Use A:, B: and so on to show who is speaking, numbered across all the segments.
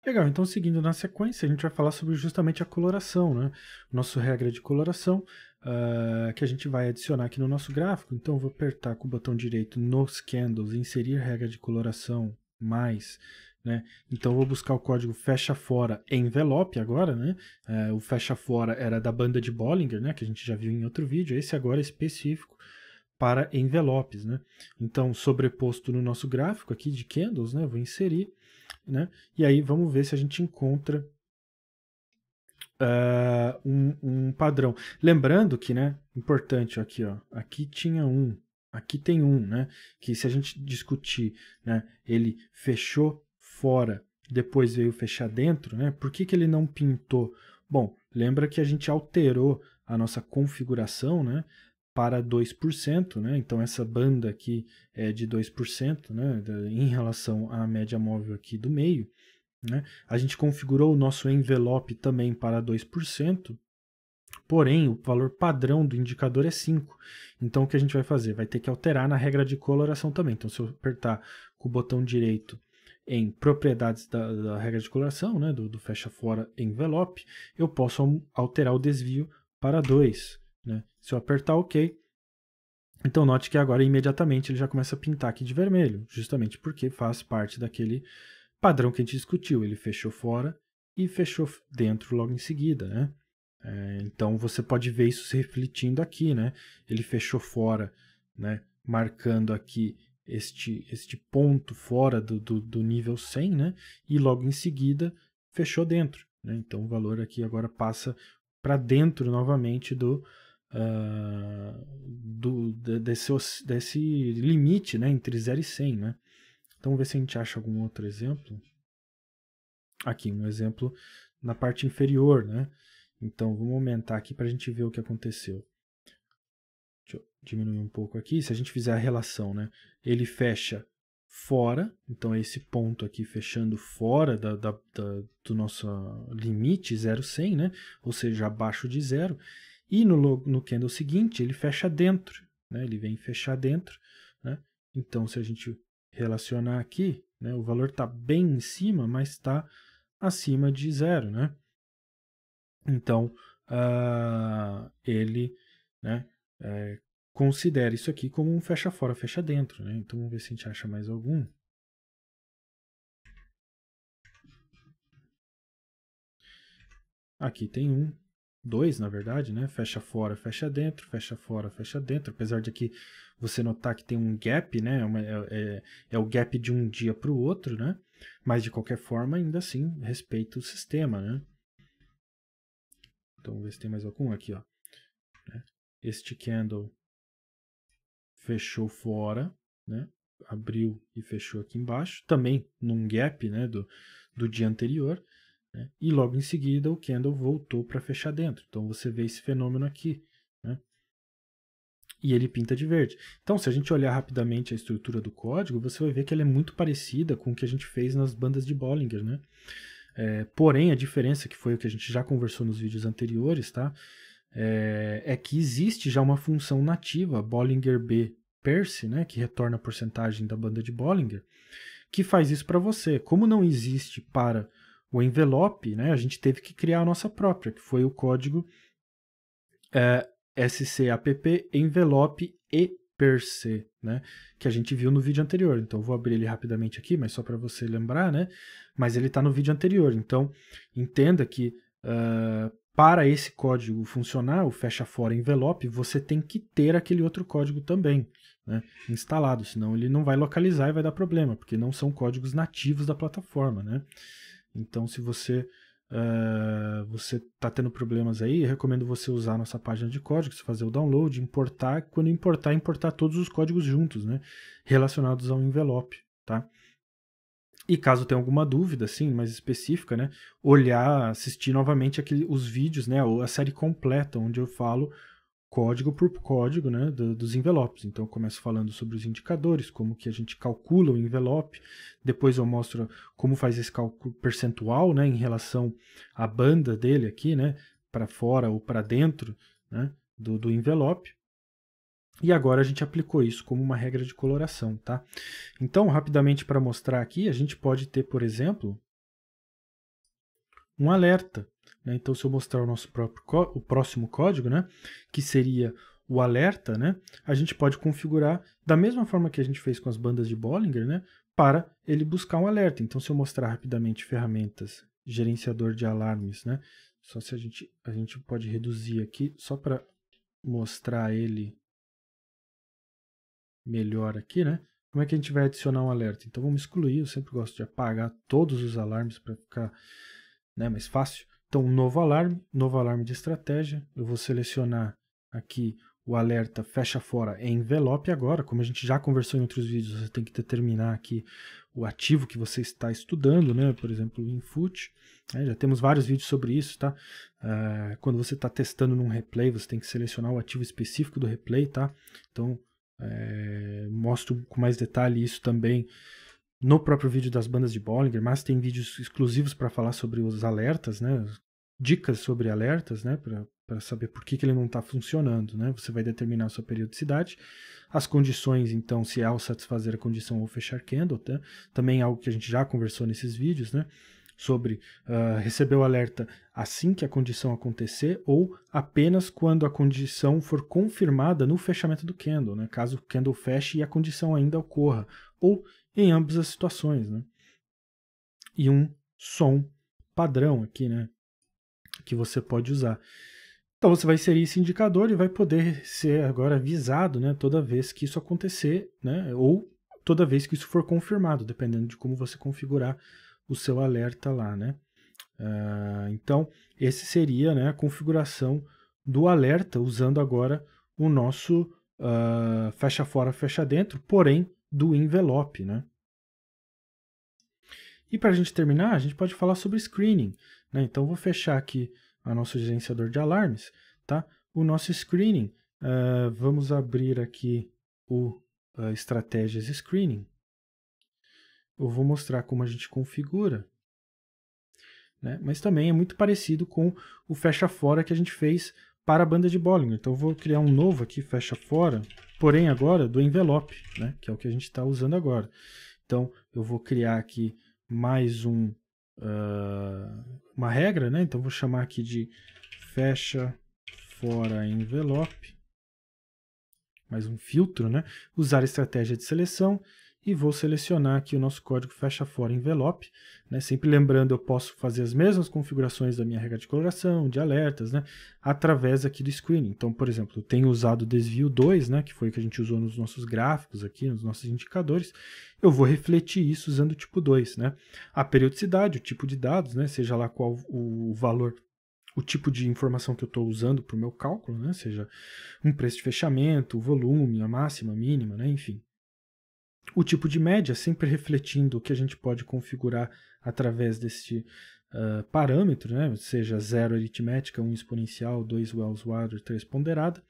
A: Legal, então seguindo na sequência, a gente vai falar sobre justamente a coloração, né? Nossa regra de coloração, que a gente vai adicionar aqui no nosso gráfico. Então, eu vou apertar com o botão direito nos candles, inserir regra de coloração mais, né? Então, eu vou buscar o código fecha fora envelope agora, né? O fecha fora era da banda de Bollinger, né? Que a gente já viu em outro vídeo. Esse agora é específico para envelopes, né? Então, sobreposto no nosso gráfico aqui de candles, né? Eu vou inserir, né? E aí vamos ver se a gente encontra um padrão. Lembrando que, né, importante aqui, ó, aqui tinha um, aqui tem um, né, que se a gente discutir, né, ele fechou fora, depois veio fechar dentro, né, por que ele não pintou? Bom, lembra que a gente alterou a nossa configuração, né, para 2%, né, então essa banda aqui é de 2%, né, em relação à média móvel aqui do meio, né? A gente configurou o nosso envelope também para 2%, porém o valor padrão do indicador é 5. Então o que a gente vai fazer? Vai ter que alterar na regra de coloração também. Então se eu apertar com o botão direito em propriedades da regra de coloração, né, do fecha fora envelope, eu posso alterar o desvio para 2. Né? Se eu apertar OK, então note que agora imediatamente ele já começa a pintar aqui de vermelho, justamente porque faz parte daquele padrão que a gente discutiu. Ele fechou fora e fechou dentro logo em seguida, né? Então você pode ver isso se refletindo aqui, né? Ele fechou fora, né? Marcando aqui este ponto fora do nível 100, né? E logo em seguida fechou dentro, né? Então o valor aqui agora passa para dentro novamente desse limite, né? Entre 0 e 100, né? Então vamos ver se a gente acha algum outro exemplo. Aqui, um exemplo na parte inferior, né? Então, vamos aumentar aqui para a gente ver o que aconteceu. Deixa eu diminuir um pouco aqui. Se a gente fizer a relação, né? Ele fecha fora, então é esse ponto aqui fechando fora do nosso limite 0,100, né? Ou seja, abaixo de zero. E no candle seguinte, ele fecha dentro, né? Ele vem fechar dentro, né? Então, se a gente relacionar aqui, né? O valor está bem em cima, mas está acima de zero, né? Então, ele, né, considera isso aqui como um fecha fora, fecha dentro, né? Então, vamos ver se a gente acha mais algum. Aqui tem dois, na verdade, né? Fecha fora, fecha dentro, fecha fora, fecha dentro. Apesar de aqui você notar que tem um gap, né? É o gap de um dia para o outro, né? Mas de qualquer forma, ainda assim, respeita o sistema, né? Então, vamos ver se tem mais algum aqui, ó. Este candle fechou fora, né? Abriu e fechou aqui embaixo, também num gap, né, do dia anterior, né? E logo em seguida o candle voltou para fechar dentro. Então você vê esse fenômeno aqui, né? E ele pinta de verde. Então, se a gente olhar rapidamente a estrutura do código, você vai ver que ela é muito parecida com o que a gente fez nas bandas de Bollinger, né? Porém, a diferença, que foi o que a gente já conversou nos vídeos anteriores, tá? É que existe já uma função nativa, Bollinger B Perce, né, que retorna a porcentagem da banda de Bollinger, que faz isso para você. Como não existe para o envelope, né, a gente teve que criar a nossa própria, que foi o código SCAPP envelope e Perce, né, que a gente viu no vídeo anterior. Então eu vou abrir ele rapidamente aqui, mas só para você lembrar, né, mas ele está no vídeo anterior. Então entenda que para esse código funcionar, o fecha fora envelope, você tem que ter aquele outro código também, né, instalado, senão ele não vai localizar e vai dar problema, porque não são códigos nativos da plataforma, né? Então, se você está tendo problemas aí, eu recomendo você usar a nossa página de códigos, fazer o download, importar, quando importar todos os códigos juntos, né, relacionados ao envelope, tá? E caso tenha alguma dúvida, assim, mais específica, né, olhar, assistir novamente os vídeos, né, a série completa, onde eu falo código por código, né, dos envelopes. Então eu começo falando sobre os indicadores, como que a gente calcula o envelope, depois eu mostro como faz esse cálculo percentual, né, em relação à banda dele aqui, né, para fora ou para dentro, né, do envelope. E agora a gente aplicou isso como uma regra de coloração, tá? Então, rapidamente para mostrar aqui, a gente pode ter, por exemplo, um alerta, né? Então, se eu mostrar o nosso o próximo código, né, que seria o alerta, né, a gente pode configurar da mesma forma que a gente fez com as bandas de Bollinger, né, para ele buscar um alerta. Então, se eu mostrar rapidamente ferramentas, gerenciador de alarmes, né, só se a gente pode reduzir aqui só para mostrar ele melhor aqui, né? Como é que a gente vai adicionar um alerta? Então vamos excluir, eu sempre gosto de apagar todos os alarmes para ficar, né, mais fácil. Então novo alarme de estratégia, eu vou selecionar aqui o alerta fecha fora envelope agora, como a gente já conversou em outros vídeos, você tem que determinar aqui o ativo que você está estudando, né? Por exemplo, o input, né? Já temos vários vídeos sobre isso, tá? Quando você está testando num replay, você tem que selecionar o ativo específico do replay, tá? Então, mostro com mais detalhe isso também no próprio vídeo das bandas de Bollinger, mas tem vídeos exclusivos para falar sobre os alertas, né? Dicas sobre alertas, né? Para saber por que ele não está funcionando, né? Você vai determinar a sua periodicidade, as condições, então, se é ao satisfazer a condição ou fechar candle, tá? Também algo que a gente já conversou nesses vídeos, né? Sobre receber o alerta assim que a condição acontecer ou apenas quando a condição for confirmada no fechamento do candle, né? Caso o candle feche e a condição ainda ocorra, ou em ambas as situações, né? E um som padrão aqui, né? Que você pode usar. Então você vai inserir esse indicador e vai poder ser agora avisado, né? Toda vez que isso acontecer, né? Ou toda vez que isso for confirmado, dependendo de como você configurar o seu alerta lá, né? Então, esse seria, né, a configuração do alerta, usando agora o nosso fecha fora, fecha dentro, porém do envelope, né? E para a gente terminar, a gente pode falar sobre screening, né? Então, eu vou fechar aqui o nosso gerenciador de alarmes, tá? O nosso screening, vamos abrir aqui o estratégias screening. Eu vou mostrar como a gente configura, né? Mas também é muito parecido com o fecha fora que a gente fez para a banda de Bollinger. Então eu vou criar um novo aqui, fecha fora, porém agora do envelope, né? Que é o que a gente está usando agora. Então eu vou criar aqui mais uma regra, né? Então eu vou chamar aqui de fecha fora envelope, mais um filtro, né? Usar a estratégia de seleção e vou selecionar aqui o nosso código fecha fora envelope, né? Sempre lembrando, eu posso fazer as mesmas configurações da minha regra de coloração, de alertas, né? Através aqui do screening. Então, por exemplo, eu tenho usado o desvio 2, né? Que foi o que a gente usou nos nossos gráficos aqui, nos nossos indicadores. Eu vou refletir isso usando o tipo 2, né? A periodicidade, o tipo de dados, né? Seja lá qual o valor, o tipo de informação que eu estou usando para o meu cálculo, né? Seja um preço de fechamento, o volume, a máxima, a mínima, né? Enfim. O tipo de média, sempre refletindo o que a gente pode configurar através deste parâmetro, né? Seja 0 aritmética, 1 exponencial, 2 Wells-Wilder, 3 ponderada.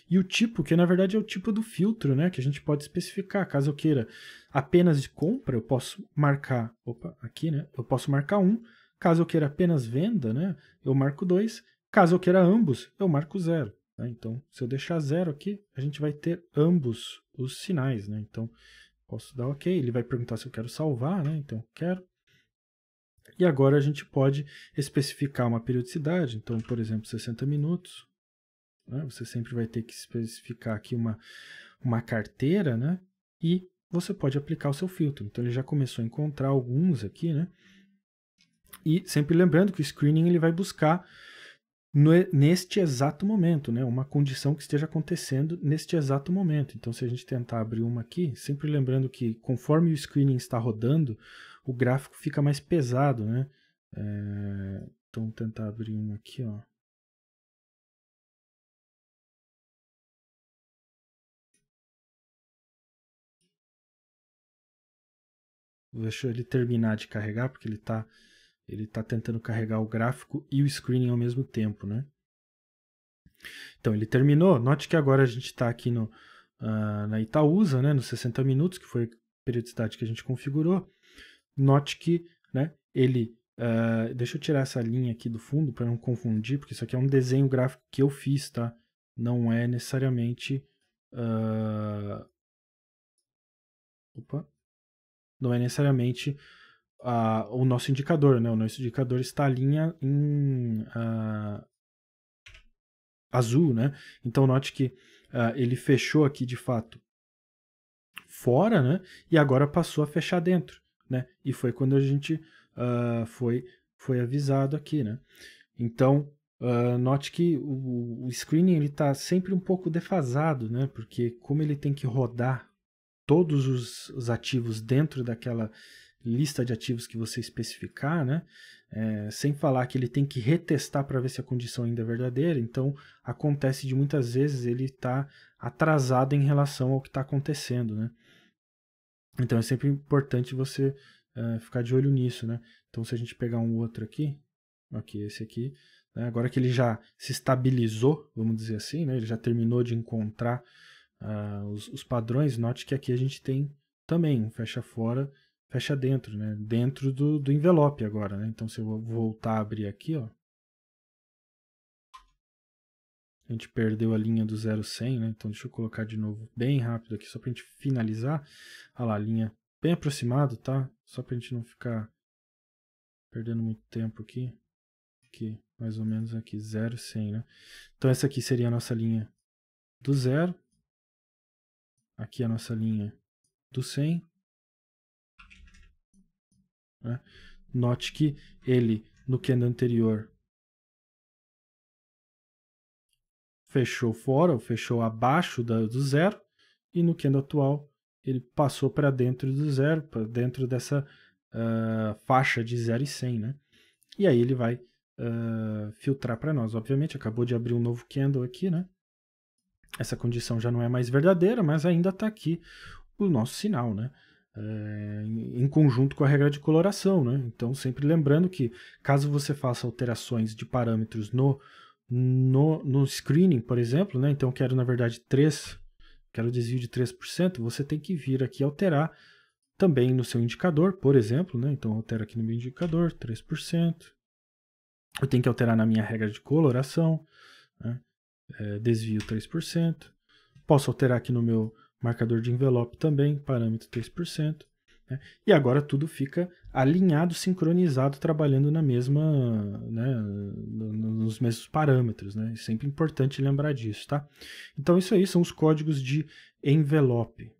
A: E o tipo, que na verdade é o tipo do filtro, né? Que a gente pode especificar. Caso eu queira apenas de compra, eu posso marcar, aqui, né? Eu posso marcar 1. Caso eu queira apenas venda, né? Eu marco 2. Caso eu queira ambos, eu marco 0. Né? Então, se eu deixar 0 aqui, a gente vai ter ambos os sinais, né? Então, posso dar OK, ele vai perguntar se eu quero salvar, né? Então, quero. E agora a gente pode especificar uma periodicidade, então, por exemplo, 60 minutos. Né? Você sempre vai ter que especificar aqui uma carteira, né? E você pode aplicar o seu filtro. Então, ele já começou a encontrar alguns aqui, né? E sempre lembrando que o screening ele vai buscar neste exato momento, né? Uma condição que esteja acontecendo neste exato momento. Então, se a gente tentar abrir uma aqui, sempre lembrando que conforme o screening está rodando, o gráfico fica mais pesado, né? Então, vou tentar abrir uma aqui, ó. Deixa ele terminar de carregar, porque ele tá tentando carregar o gráfico e o screening ao mesmo tempo, né? Então, ele terminou. Note que agora a gente está aqui na Itaúsa, né, nos 60 minutos, que foi a periodicidade que a gente configurou. Note que, né, ele... deixa eu tirar essa linha aqui do fundo para não confundir, porque isso aqui é um desenho gráfico que eu fiz, tá? Não é necessariamente... não é necessariamente o nosso indicador, né? O nosso indicador está a linha em azul, né? Então note que ele fechou aqui de fato fora, né? E agora passou a fechar dentro, né? E foi quando a gente foi avisado aqui, né? Então note que o screening ele está sempre um pouco defasado, né? Porque como ele tem que rodar todos os ativos dentro daquela lista de ativos que você especificar, né? Sem falar que ele tem que retestar para ver se a condição ainda é verdadeira. Então, acontece de muitas vezes ele está atrasado em relação ao que está acontecendo, né? Então, é sempre importante você ficar de olho nisso, né? Então, se a gente pegar um outro aqui, esse aqui, né? Agora que ele já se estabilizou, vamos dizer assim, né? Ele já terminou de encontrar os padrões, note que aqui a gente tem também um fecha fora, fecha dentro, né? Dentro do envelope agora, né? Então se eu voltar a abrir aqui, ó, a gente perdeu a linha do 0,100, né? Então deixa eu colocar de novo bem rápido aqui, só para a gente finalizar. Olha lá, a linha bem aproximado, tá? Só para a gente não ficar perdendo muito tempo aqui. Aqui, mais ou menos aqui, 0,100, né? Então essa aqui seria a nossa linha do 0. Aqui a nossa linha do 100. Né? Note que ele, no candle anterior, fechou fora, ou fechou abaixo do zero, e no candle atual ele passou para dentro do zero, para dentro dessa faixa de 0 e 100. Né? E aí ele vai filtrar para nós. Obviamente, acabou de abrir um novo candle aqui, né? Essa condição já não é mais verdadeira, mas ainda está aqui o nosso sinal, né? Em conjunto com a regra de coloração, né? Então, sempre lembrando que caso você faça alterações de parâmetros no screening, por exemplo, né? Então, eu quero, na verdade, quero desvio de 3%, você tem que vir aqui alterar também no seu indicador, por exemplo, né? Então, eu altero aqui no meu indicador, 3%. Eu tenho que alterar na minha regra de coloração, né? Desvio 3%. Posso alterar aqui no meu marcador de envelope também, parâmetro 3%. Né? E agora tudo fica alinhado, sincronizado, trabalhando na mesma, né, nos mesmos parâmetros. Né? É sempre importante lembrar disso. Tá? Então isso aí são os códigos de envelope.